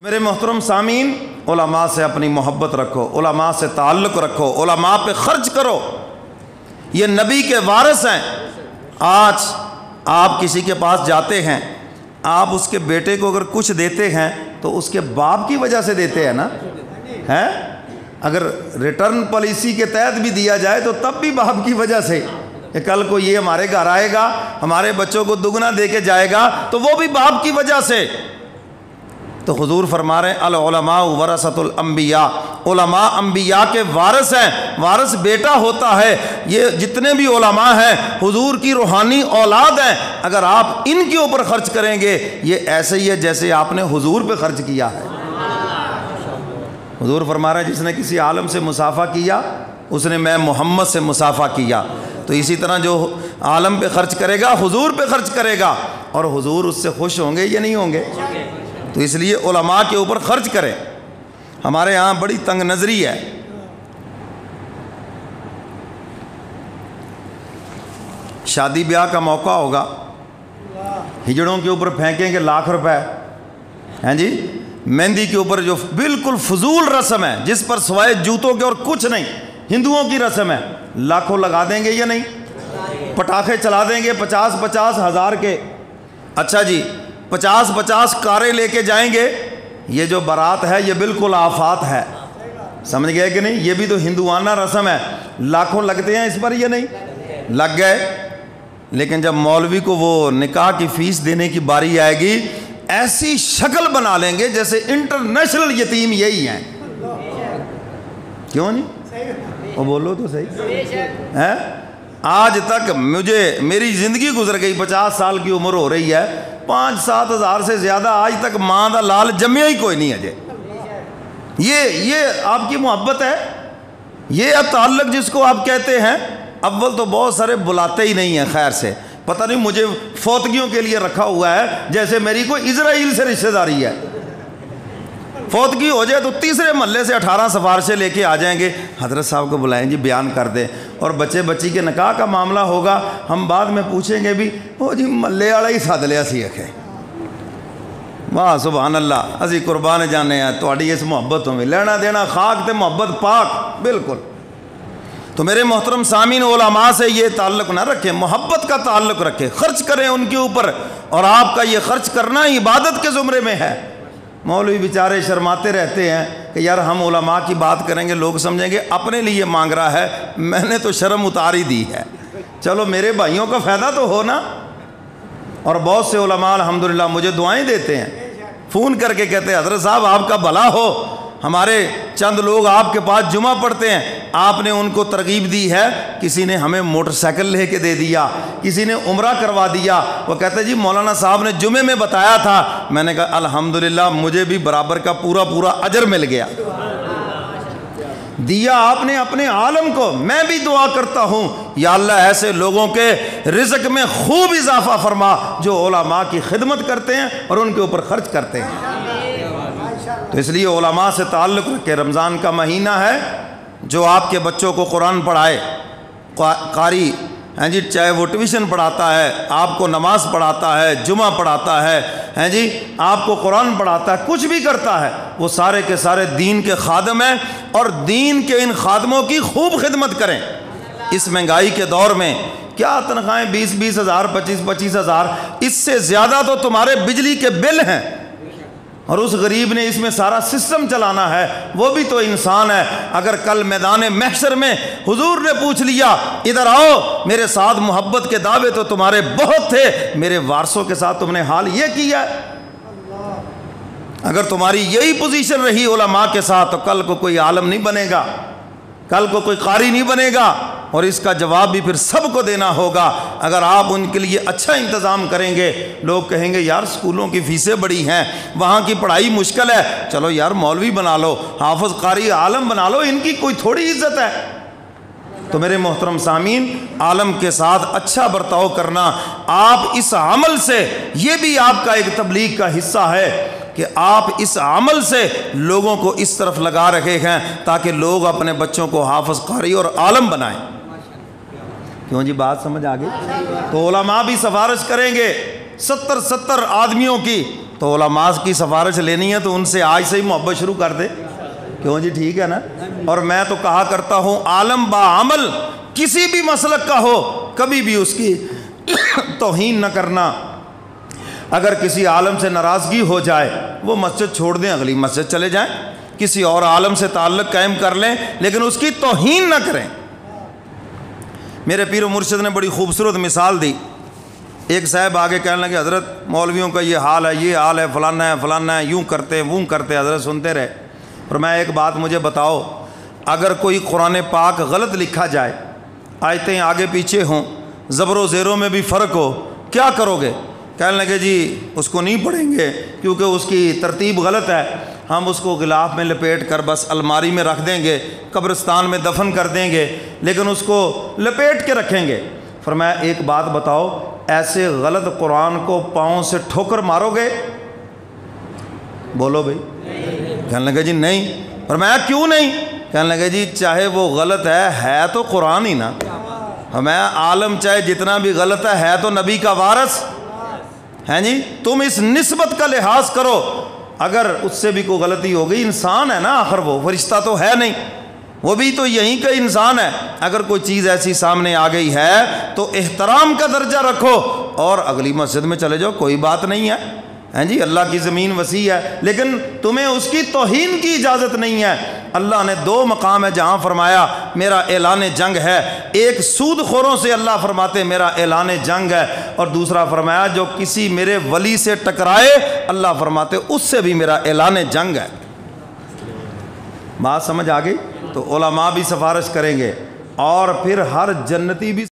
میرے محترم سامعین، علماء سے اپنی محبت رکھو، علماء سے تعلق رکھو، علماء پہ خرچ کرو، یہ نبی کے وارث ہیں۔ آج آپ کسی کے پاس جاتے ہیں، آپ اس کے بیٹے کو اگر کچھ دیتے ہیں تو اس کے باپ کی وجہ سے دیتے ہیں نا، ہیں؟ اگر ریٹرن پالیسی کے تحت بھی دیا جائے تو تب بھی باپ کی وجہ سے، کہ کل کو یہ ہمارے گھر آئے گا، ہمارے بچوں کو دگنا دے کے جائے گا، تو وہ بھی باپ کی وجہ سے۔ تو حضور فرما رہے ہیں العلماء ورثۃ الانبیاء، علماء انبیاء کے وارث ہیں۔ وارث بیٹا ہوتا ہے۔ یہ جتنے بھی علماء ہیں حضور کی روحانی اولاد ہیں۔ اگر آپ ان کے اوپر خرچ کریں گے، یہ ایسے ہی ہے جیسے آپ نے حضور پہ خرچ کیا ہے۔ حضور فرما رہے ہیں جس نے کسی عالم سے مصافحہ کیا، اس نے میں محمد سے مصافحہ کیا۔ تو اسی طرح جو عالم پہ خرچ کرے گا حضور پہ خرچ کرے گا، اور حضور اس سے خوش ہوں گے یا نہیں ہوں گے؟ تو اس لیے علماء کے اوپر خرچ کریں۔ ہمارے ہاں بڑی تنگ نظری ہے، شادی بیاہ کا موقع ہوگا، ہجڑوں کے اوپر پھینکیں گے لاکھ روپے، ہیں جی، مہندی کے اوپر جو بالکل فضول رسم ہے جس پر سوائے جوتوں کے اور کچھ نہیں، ہندوؤں کی رسم ہے، لاکھوں لگا دیں گے یا نہیں؟ پٹاخے چلا دیں گے 50-50 ہزار کے، اچھا جی 50-50 کاریں لے کے جائیں گے۔ یہ جو بارات ہے یہ بالکل آفات ہے، سمجھ گئے کہ نہیں؟ یہ بھی تو ہندوانہ رسم ہے، لاکھوں لگتے ہیں اس پر یا نہیں؟ لگ گئے۔ لیکن جب مولوی کو وہ نکاح کی فیس دینے کی باری آئے گی، ایسی شکل بنا لیں گے جیسے انٹرنیشنل یتیم یہی ہیں۔ کیوں نہیں؟ وہ بولو تو صحیح ہے۔ آج تک میری زندگی گزر گئی، 50 سال کی عمر ہو رہی ہے، 5-7 ہزار سے زیادہ آج تک ماں دا لال جمیا ہی کوئی نہیں ہے۔ یہ آپ کی محبت ہے، یہ تعلق جس کو آپ کہتے ہیں۔ اول تو بہت سارے بلاتے ہی نہیں ہیں خیر سے، پتہ نہیں مجھے فوتگیوں کے لیے رکھا ہوا ہے جیسے میری کوئی اسرائیل سے رشتہ داری ہے۔ فوتگی ہو جائے تو تیسرے محلے سے 18 سفارشیں لے کے آ جائیں گے، حضرت صاحب کو بلائیں جی بیان کر دیں۔ اور بچے بچی کے نکاح کا معاملہ ہوگا، ہم بعد میں پوچھیں گے بھی وہ جی محلے والا ہی سد لیا سی اکھے۔ واہ سبحان اللہ، اسی قربان جانے ہیں تہاڈی اس محبت میں، لینا دینا خاک تے محبت پاک بالکل۔ تو میرے محترم سامعین، علماء سے یہ تعلق نہ رکھیں، محبت کا تعلق رکھیں، خرچ کریں ان کے اوپر، اور آپ کا یہ خرچ کرنا عبادت کے زمرے میں ہے۔ مولوی بیچارے شرماتے رہتے ہیں کہ یار ہم علماء کی بات کریں گے، لوگ سمجھیں گے اپنے لیے مانگ رہا ہے، میں نے تو شرم اتاری دی ہے، چلو میرے بھائیوں کا فائدہ تو ہو نا۔ اور بہت سے علماء الحمدللہ مجھے دعائیں دیتے ہیں، فون کر کے کہتے ہیں حضرت صاحب آپ کا بھلا ہو، ہمارے چند لوگ آپ کے پاس جمعہ پڑھتے ہیں، آپ نے ان کو ترغیب دی ہے، کسی نے ہمیں موٹر سائیکل لے کے دے دیا، کسی نے عمرہ کروا دیا۔ وہ کہتے جی مولانا صاحب نے جمعے میں بتایا تھا، میں نے کہا الحمدللہ مجھے بھی برابر کا پورا اجر مل گیا، دیا آپ نے اپنے عالم کو۔ میں بھی دعا کرتا ہوں یا اللہ ایسے لوگوں کے رزق میں خوب اضافہ فرما جو علماء کی خدمت کرتے ہیں اور ان کے اوپر خرچ کرتے ہیں۔ تو اس لیے علماء سے تعلق رکھے۔ رمضان کا مہینہ ہے، جو آپ کے بچوں کو قرآن پڑھائے، قاری ہیں جی، چاہے وہ ٹیوشن پڑھاتا ہے، آپ کو نماز پڑھاتا ہے، جمعہ پڑھاتا ہے، ہیں جی، آپ کو قرآن پڑھاتا ہے، کچھ بھی کرتا ہے، وہ سارے کے سارے دین کے خادم ہیں، اور دین کے ان خادموں کی خوب خدمت کریں۔ اس مہنگائی کے دور میں کیا تنخواہیں 20-20 ہزار، 25-25 ہزار، اس سے زیادہ تو تمہارے بجلی کے بل ہیں، اور اس غریب نے اس میں سارا سسٹم چلانا ہے، وہ بھی تو انسان ہے۔ اگر کل میدان محشر میں حضور نے پوچھ لیا ادھر آؤ، میرے ساتھ محبت کے دعوے تو تمہارے بہت تھے، میرے وارثوں کے ساتھ تم نے حال یہ کیا ہے، اگر تمہاری یہی پوزیشن رہی علماء کے ساتھ تو کل کو کوئی عالم نہیں بنے گا، کل کو کوئی قاری نہیں بنے گا، اور اس کا جواب بھی پھر سب کو دینا ہوگا۔ اگر آپ ان کے لیے اچھا انتظام کریں گے، لوگ کہیں گے یار سکولوں کی فیسیں بڑی ہیں، وہاں کی پڑھائی مشکل ہے، چلو یار مولوی بنا لو، حافظ قاری عالم بنا لو، ان کی کوئی تھوڑی عزت ہے۔ تو میرے محترم سامعین، عالم کے ساتھ اچھا برتاؤ کرنا، آپ اس عمل سے، یہ بھی آپ کا ایک تبلیغ کا حصہ ہے کہ آپ اس عمل سے لوگوں کو اس طرف لگا رکھے ہیں تاکہ لوگ اپنے بچوں کو حافظ قاری اور عالم بنائیں۔ کیوں جی بات سمجھ آ گئی؟ تو علماء بھی سفارش کریں گے 70 آدمیوں کی، تو علماء کی سفارش لینی ہے تو ان سے آج سے ہی محبت شروع کر دے. کیوں جی ٹھیک ہے نا. اور میں تو کہا کرتا ہوں عالم با عمل کسی بھی مسلک کا ہو کبھی بھی اس کی توہین نہ کرنا. اگر کسی عالم سے ناراضگی ہو جائے وہ مسجد چھوڑ دیں, اگلی مسجد چلے جائیں, کسی اور عالم سے تعلق قائم کر لیں, لیکن اس کی توہین نہ کریں. میرے پیر و مرشد نے بڑی خوبصورت مثال دی. ایک صاحب آگے کہنے لگے حضرت مولویوں کا یہ حال ہے, فلانا ہے, یوں کرتے ووں کرتے. حضرت سنتے رہے. اور میں ایک بات مجھے بتاؤ, اگر کوئی قرآن پاک غلط لکھا جائے, آیتیں آگے پیچھے ہوں, زبر و زیروں میں بھی فرق ہو, کیا کرو گے؟ کہنے لگے جی اس کو نہیں پڑھیں گے کیونکہ اس کی ترتیب غلط ہے, ہم اس کو غلاف میں لپیٹ کر بس الماری میں رکھ دیں گے, قبرستان میں دفن کر دیں گے, لیکن اس کو لپیٹ کے رکھیں گے. فرمایا ایک بات بتاؤ, ایسے غلط قرآن کو پاؤں سے ٹھوکر مارو گے؟ بولو بھائی. کہنے لگے جی نہیں. فرمایا کیوں نہیں؟ کہنے لگے جی چاہے وہ غلط ہے تو قرآن ہی نا. فرمایا عالم چاہے جتنا بھی غلط ہے تو نبی کا وارث ہیں جی. تم اس نسبت کا لحاظ کرو, اگر اس سے بھی کوئی غلطی ہو گئی, انسان ہے نا آخر, وہ فرشتہ تو ہے نہیں, وہ بھی تو یہیں کا انسان ہے. اگر کوئی چیز ایسی سامنے آ گئی ہے تو احترام کا درجہ رکھو اور اگلی مسجد میں چلے جاؤ, کوئی بات نہیں ہے. ہیں جی اللہ کی زمین وسیع ہے, لیکن تمہیں اس کی توہین کی اجازت نہیں ہے. اللہ نے 2 مقام ہے جہاں فرمایا میرا اعلان جنگ ہے. ایک سود خوروں سے اللہ فرماتے میرا اعلان جنگ ہے, اور دوسرا فرمایا جو کسی میرے ولی سے ٹکرائے اللہ فرماتے اس سے بھی میرا اعلان جنگ ہے. بات سمجھ آ گئی؟ تو علماء بھی سفارش کریں گے اور پھر ہر جنتی بھی